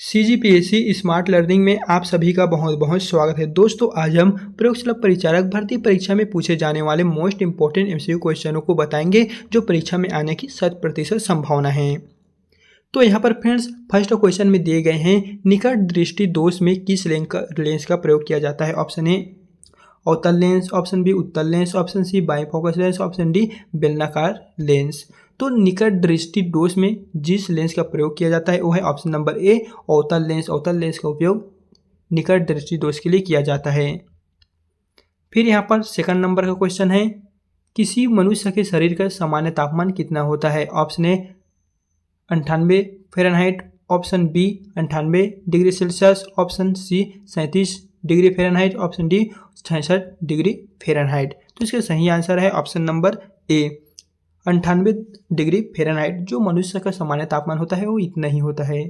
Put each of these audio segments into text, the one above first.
CGPSC smart learning में आप सभी का बहुत बहुत स्वागत है। दोस्तों, आज हम प्रयोगशाला परिचारक भर्ती परीक्षा में पूछे जाने वाले मोस्ट इंपॉर्टेंट MCQ क्वेश्चनों को बताएंगे जो परीक्षा में आने की 100% संभावना है। तो यहाँ पर फ्रेंड्स, फर्स्ट क्वेश्चन में दिए गए हैं, निकट दृष्टि दोष में किस लेंस का प्रयोग किया जाता है। ऑप्शन ए अवतल लेंस, ऑप्शन बी उत्तल lens, option C bifocus lens, option D बेलनाकार लेंस। तो निकट दृष्टि दोष में जिस लेंस का प्रयोग किया जाता है वो है ऑप्शन नंबर ए अवतल लेंस। अवतल लेंस का उपयोग निकट दृष्टि दोष के लिए किया जाता है। फिर यहाँ पर सेकंड नंबर का क्वेश्चन है, किसी मनुष्य के शरीर का सामान्य तापमान कितना होता है। Option A 98 Fahrenheit, option B 98 degree Celsius, option C 37 degree Fahrenheit, option D 66 degree Fahrenheit. तो इसका सही आंसर है option number A 98 degree Fahrenheit. जो मनुष्य का सामान्य तापमान होता है वो इतना ही होता है।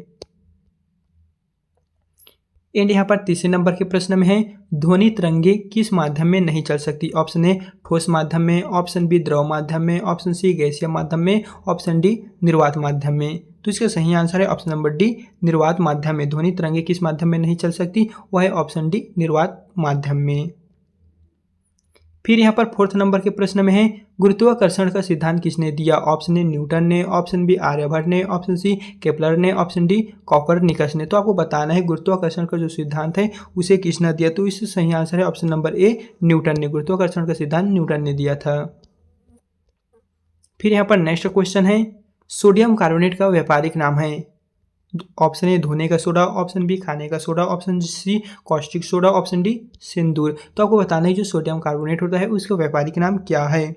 एंड यहाँ पर तीसरे नंबर के प्रश्न में है, ध्वनि तरंगे किस माध्यम में नहीं चल सकती। ऑप्शन ए ठोस माध्यम में, ऑप्शन बी द्रव माध्यम में, ऑप्शन सी गैसीय माध्यम में, ऑप्शन डी निर्वात माध्यम में। तो इसका सही आंसर है ऑप्शन नंबर डी निर्वात माध्यम में। ध्वनि तरंगे किस माध्यम में नहीं चल सकती, वह है ऑप्शन डी निर्वात माध्यम में। फिर यहाँ पर फोर्थ नंबर के प्रश्न में है, गुरुत्वाकर्षण का सिद्धांत किसने दिया। ऑप्शन ए न्यूटन ने, ऑप्शन बी आर्यभट्ट ने, ऑप्शन सी केपलर ने, ऑप्शन डी कॉपरनिकस ने। तो आपको बताना है गुरुत्वाकर्षण का जो सिद्धांत है उसे किसने दिया। तो इससे सही आंसर है ऑप्शन नंबर ए न्यूटन ने। गुरुत्वाकर्षण का सिद्धांत न्यूटन ने दिया था। फिर यहाँ पर नेक्स्ट क्वेश्चन है, सोडियम कार्बोनेट का व्यापारिक नाम है। ऑप्शन ए धोने का सोडा, ऑप्शन बी खाने का soda, option C caustic soda, option D सिंदूर। तो आपको बताना है जो सोडियम कार्बोनेट होता है उसका व्यापारिक नाम क्या है।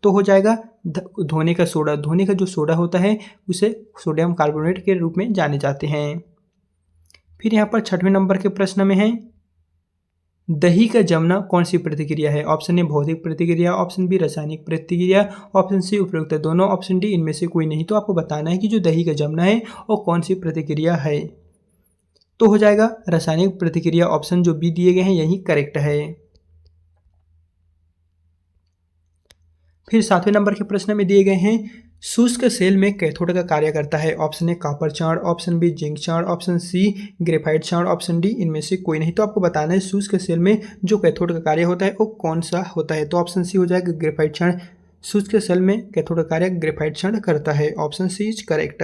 तो हो जाएगा धोने का सोडा। धोने का जो सोडा होता है उसे सोडियम कार्बोनेट के रूप में जाने जाते हैं। फिर यहाँ पर छठवें नंबर के प्रश्न में है, दही का जमना कौन सी प्रतिक्रिया है। ऑप्शन ए भौतिक प्रतिक्रिया, ऑप्शन बी रासायनिक प्रतिक्रिया, ऑप्शन सी उपयुक्त दोनों, ऑप्शन डी इनमें से कोई नहीं। तो आपको बताना है कि जो दही का जमना है वो कौन सी प्रतिक्रिया है। तो हो जाएगा रासायनिक प्रतिक्रिया। ऑप्शन जो बी दिए गए हैं यही करेक्ट है। फिर सातवें नंबर के प्रश्न में दिए गए हैं, शुष्क सेल में कैथोड का कार्य करता है। ऑप्शन ए कॉपर क्षार, ऑप्शन बी जिंक क्षार, ऑप्शन सी ग्रेफाइट क्षार, ऑप्शन डी इनमें से कोई नहीं। तो आपको बताना है शुष्क सेल में जो कैथोड का कार्य होता है वो कौन सा होता है। तो ऑप्शन सी हो जाएगा ग्रेफाइट क्षार। शुष्क सेल में कैथोड का कार्य ग्रेफाइट क्षार करता है। Option C is correct.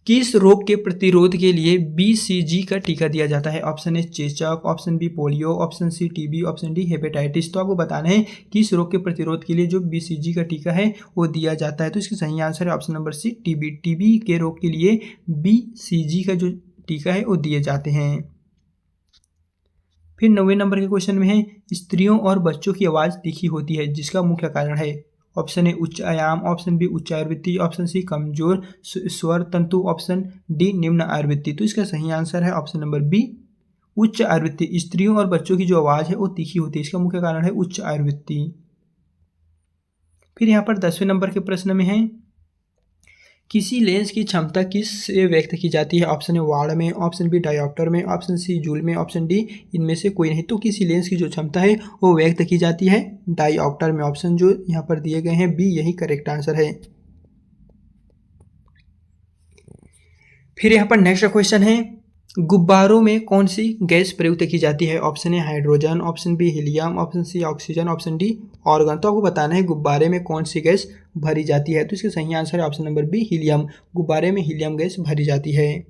किस रोग के प्रतिरोध के लिए BCG का टीका दिया जाता है। ऑप्शन ए चेचक, option B polio, option C TB, option D hepatitis. तो आपको बताना है किस रोग के प्रतिरोध के लिए जो BCG का टीका है वो दिया जाता है। तो इसका सही आंसर है option number C TB। TB के रोग के लिए BCG का जो टीका है वो दिए जाते हैं। फिर 9वें नंबर के क्वेश्चन में है, स्त्रियों और बच्चों की आवाज़ तीखी होती है जिसका मुख्य कारण है। ऑप्शन ए उच्च आयाम, ऑप्शन बी उच्च आवृत्ति, ऑप्शन सी कमजोर स्वर तंतु, ऑप्शन डी निम्न आवृत्ति। तो इसका सही आंसर है ऑप्शन नंबर बी उच्च आवृत्ति। स्त्रियों और बच्चों की जो आवाज़ है वो तीखी होती है, इसका मुख्य कारण है उच्च आवृत्ति। फिर यहाँ पर 10वें नंबर के प्रश्न में है, किसी लेंस की क्षमता किस से व्यक्त की जाती है। ऑप्शन ए वाड़ में, ऑप्शन बी डायोप्टर में, ऑप्शन सी जूल में, ऑप्शन डी इनमें से कोई नहीं। तो किसी लेंस की जो क्षमता है वो व्यक्त की जाती है डायोप्टर में। ऑप्शन जो यहाँ पर दिए गए हैं बी यही करेक्ट आंसर है। फिर यहाँ पर नेक्स्ट क्वेश्चन है, गुब्बारों में कौन सी गैस प्रयुक्त की जाती है। Option A hydrogen, option B helium, option C oxygen, option D argon. तो आपको बताना है गुब्बारे में कौन सी गैस भरी जाती है। तो इसका सही आंसर है ऑप्शन नंबर बी हीलियम। गुब्बारे में हीलियम गैस भरी जाती है।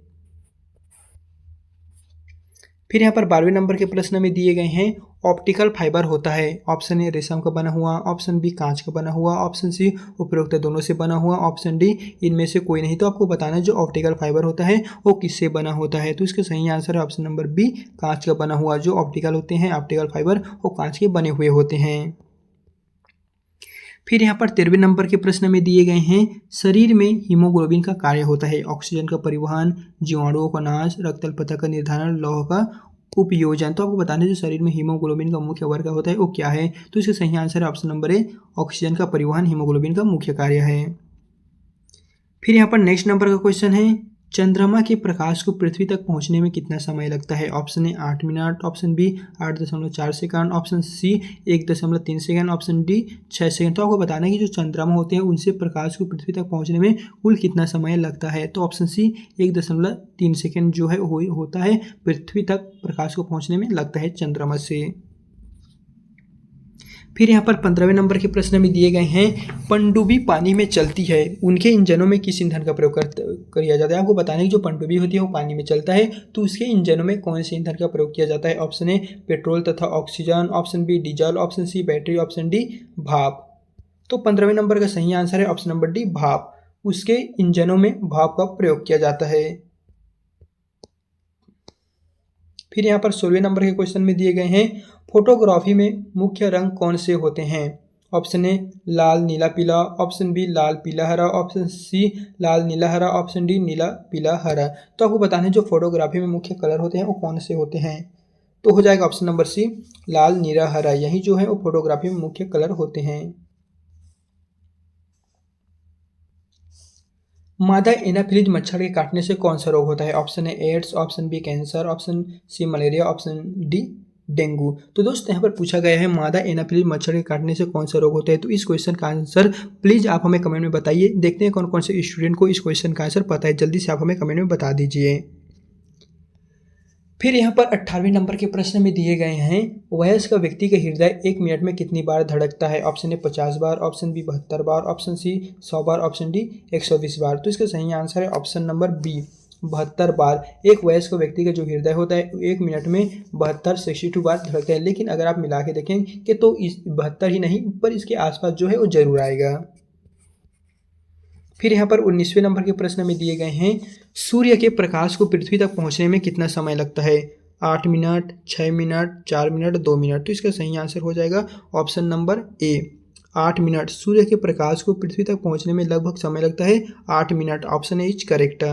फिर यहाँ पर 12वें नंबर के प्रश्न में दिए गए हैं, ऑप्टिकल फाइबर होता है। ऑप्शन ए रेशम का बना हुआ, ऑप्शन बी कांच का बना हुआ, ऑप्शन सी उपरोक्त दोनों से बना हुआ, ऑप्शन डी इनमें से कोई नहीं। तो आपको बताना है जो ऑप्टिकल फाइबर होता है वो किससे बना होता है। तो इसका सही आंसर है ऑप्शन नंबर बी कांच का बना हुआ। जो ऑप्टिकल होते हैं ऑप्टिकल फाइबर वो कांच के बने हुए होते हैं। फिर यहाँ पर 13वें नंबर के प्रश्न में दिए गए हैं, शरीर में हीमोग्लोबिन का कार्य होता है। ऑक्सीजन का परिवहन, जीवाणुओं का नाश, रक्त अल्पता का निर्धारण, लौह का उपयोजन। तो आपको बताना है जो शरीर में हीमोग्लोबिन का मुख्य वर्ग होता है वो क्या है। तो इसका सही आंसर है ऑप्शन नंबर ए ऑक्सीजन का परिवहन हीमोग्लोबिन का मुख्य कार्य है। फिर यहाँ पर नेक्स्ट नंबर का क्वेश्चन है, चंद्रमा के प्रकाश को पृथ्वी तक पहुंचने में कितना समय लगता है? Option A 8 minute, option B 8.4 second, option C 1.3 second, option D 6 second. तो आपको बताना है कि जो चंद्रमा होते हैं उनसे प्रकाश को पृथ्वी तक पहुंचने में कुल कितना समय लगता है। तो ऑप्शन सी 1.3 सेकंड जो है वो होता है पृथ्वी तक प्रकाश को पहुंचने में लगता है चंद्रमा से। फिर यहाँ पर 15वें नंबर के प्रश्न में दिए गए हैं, पनडुब्बी पानी में चलती है, उनके इंजनों में किस ईंधन का प्रयोग किया जाता है? आपको बताना है कि जो पनडुब्बी होती है वो पानी में चलता है तो उसके इंजनों में कौन से ईंधन का प्रयोग किया जाता है? ऑप्शन ए पेट्रोल तथा oxygen, option B diesel, option C battery, option D भाप। तो 15वें नंबर का सही आंसर है ऑप्शन नंबर डी भाप। उसके इंजनों में भाप का प्रयोग किया जाता है। फिर यहाँ पर 16वें नंबर के क्वेश्चन में दिए गए हैं, फोटोग्राफी में मुख्य रंग कौन से होते हैं? ऑप्शन ए लाल नीला पीला, ऑप्शन बी लाल पीला हरा, ऑप्शन सी लाल नीला हरा, ऑप्शन डी नीला पीला हरा। तो आपको बताना है जो फोटोग्राफी में मुख्य कलर होते हैं वो कौन से होते हैं? तो हो जाएगा ऑप्शन नंबर सी लाल नीला हरा, यही जो है वो फोटोग्राफी में मुख्य कलर होते हैं। मादा एनाफिलीज मच्छर के काटने से कौन सा रोग होता है? Option A AIDS, option B cancer, option C malaria, option D dengue. तो दोस्तों यहाँ पर पूछा गया है मादा एनाफिलीज मच्छर के काटने से कौन सा रोग होता है। तो इस क्वेश्चन का आंसर प्लीज़ आप हमें कमेंट में बताइए। देखते हैं कौन कौन से स्टूडेंट को इस क्वेश्चन का आंसर पता है, जल्दी से आप हमें कमेंट में बता दीजिए। फिर यहाँ पर 18वें नंबर के प्रश्न में दिए गए हैं, वयस्क व्यक्ति का हृदय 1 मिनट में कितनी बार धड़कता है? ऑप्शन ए 50 बार, ऑप्शन बी 72 बार, ऑप्शन सी 100 बार, ऑप्शन डी 120 बार। तो इसका सही आंसर है ऑप्शन नंबर बी 72 बार। एक वयस्क व्यक्ति का जो हृदय होता है 1 मिनट में 62 बार धड़कता है। लेकिन अगर आप मिला के देखेंगे तो इस 72 ही नहीं पर इसके आसपास जो है वो जरूर आएगा। फिर यहाँ पर 19वें नंबर के प्रश्न में दिए गए हैं, सूर्य के प्रकाश को पृथ्वी तक पहुँचने में कितना समय लगता है? 8 मिनट, 6 मिनट, 4 मिनट, 2 मिनट। तो इसका सही आंसर हो जाएगा ऑप्शन नंबर ए 8 मिनट। सूर्य के प्रकाश को पृथ्वी तक पहुँचने में लगभग समय लगता है 8 minute. Option A is correct.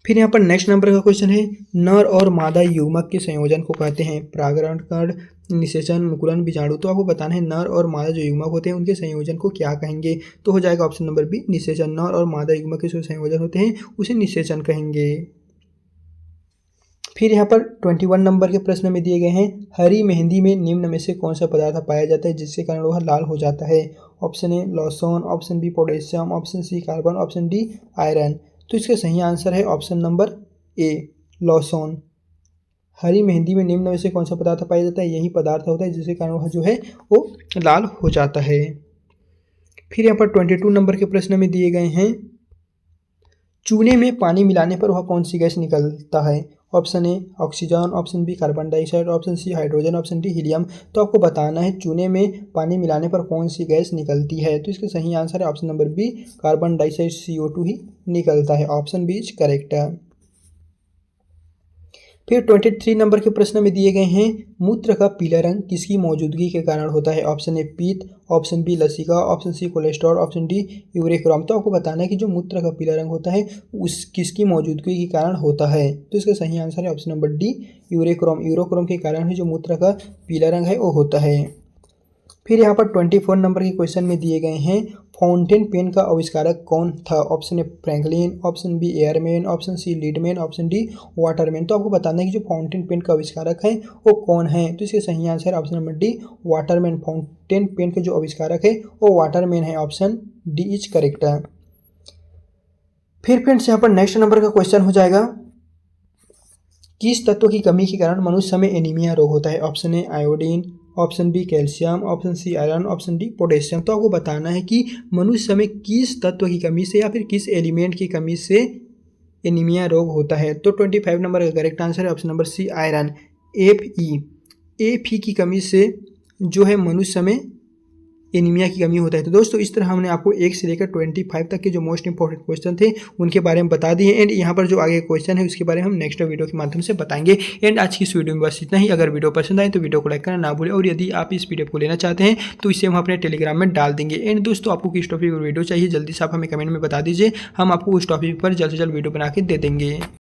फिर यहाँ पर नेक्स्ट नंबर का क्वेश्चन है, नर और मादा युग्मक के संयोजन को कहते हैं परागण कण, निषेचन, मुकुलन, बीजाणु। तो आपको बताना है नर और मादा जो युग्मक होते हैं उनके संयोजन को क्या कहेंगे? तो हो जाएगा ऑप्शन नंबर बी निषेचन। नर और मादा युग्मक के जो संयोजन होते हैं उसे निषेचन कहेंगे। फिर यहाँ पर 21 नंबर के प्रश्न में दिए गए हैं, हरी मेहंदी में निम्न में से कौन सा पदार्थ पाया जाता है जिसके कारण वह लाल हो जाता है? ऑप्शन ए लहसुन, option B potassium, option C carbon, option D iron. तो इसका सही आंसर है ऑप्शन नंबर ए लहसुन। हरी मेहंदी में निम्न में से कौन सा पदार्थ पाया जाता है? यही पदार्थ होता है जिसके कारण वह जो है वो लाल हो जाता है। फिर यहाँ पर 22 नंबर के प्रश्न में दिए गए हैं, चूने में पानी मिलाने पर वह कौन सी गैस निकलता है? Option A oxygen, option B carbon dioxide, option C hydrogen, option D helium. तो आपको बताना है चूने में पानी मिलाने पर कौन सी गैस निकलती है। तो इसका सही आंसर है option number B carbon dioxide CO2 ही निकलता है। Option B is correct. फिर 23 नंबर के प्रश्न में दिए गए हैं, मूत्र का पीला रंग किसकी मौजूदगी के कारण होता है? ऑप्शन ए पित्त, ऑप्शन बी लसिका, option C cholesterol, option D urochrome. तो आपको बताना है कि जो मूत्र का पीला रंग होता है उस किसकी मौजूदगी के कारण होता है। तो इसका सही आंसर है ऑप्शन नंबर डी यूरेक्रॉम। यूरोक्रोम के कारण ही जो मूत्र का पीला रंग है वो होता है। फिर यहाँ पर 24 नंबर के क्वेश्चन में दिए गए हैं, फाउंटेन पेन का आविष्कारक कौन था? Option A Franklin, option B Airman, option C Leadman, option D Waterman. तो आपको बताना है कि जो फाउंटेन पेन का आविष्कारक है वो कौन है। तो इसके सही आंसर है option number D Waterman. Fountain pen के जो आविष्कारक है वो वाटरमैन है। Option D is correct. फिर फ्रेंड्स यहाँ पर नेक्स्ट नंबर का क्वेश्चन हो जाएगा, किस तत्व की कमी के कारण मनुष्य में एनीमिया रोग होता है? Option A iodine, option B calcium, option C iron, option D potassium. तो आपको बताना है कि मनुष्य में किस तत्व की कमी से या फिर किस एलिमेंट की कमी से एनीमिया रोग होता है। तो 25 नंबर का करेक्ट आंसर है option number C iron. Fe की कमी से जो है मनुष्य में एनीमिया की कमी होता है। तो दोस्तों इस तरह हमने आपको 1 से लेकर 25 तक के जो मोस्ट इंपॉर्टेंट क्वेश्चन थे उनके बारे में बता दिए। एंड यहाँ पर जो आगे क्वेश्चन है उसके बारे में हम नेक्स्ट वीडियो के माध्यम से बताएंगे। एंड आज की इस वीडियो में बस इतना ही। अगर वीडियो पसंद आए तो वीडियो को लाइक करना ना भूलें, और यदि आप इस PDF को लेना चाहते हैं तो इसे हम अपने टेलीग्राम में डाल देंगे। एंड दोस्तों आपको किस टॉपिक पर वीडियो चाहिए जल्दी से आप हमें कमेंट में बता दीजिए, हम आपको उस टॉपिक पर जल्द से जल्द वीडियो बना के दे देंगे।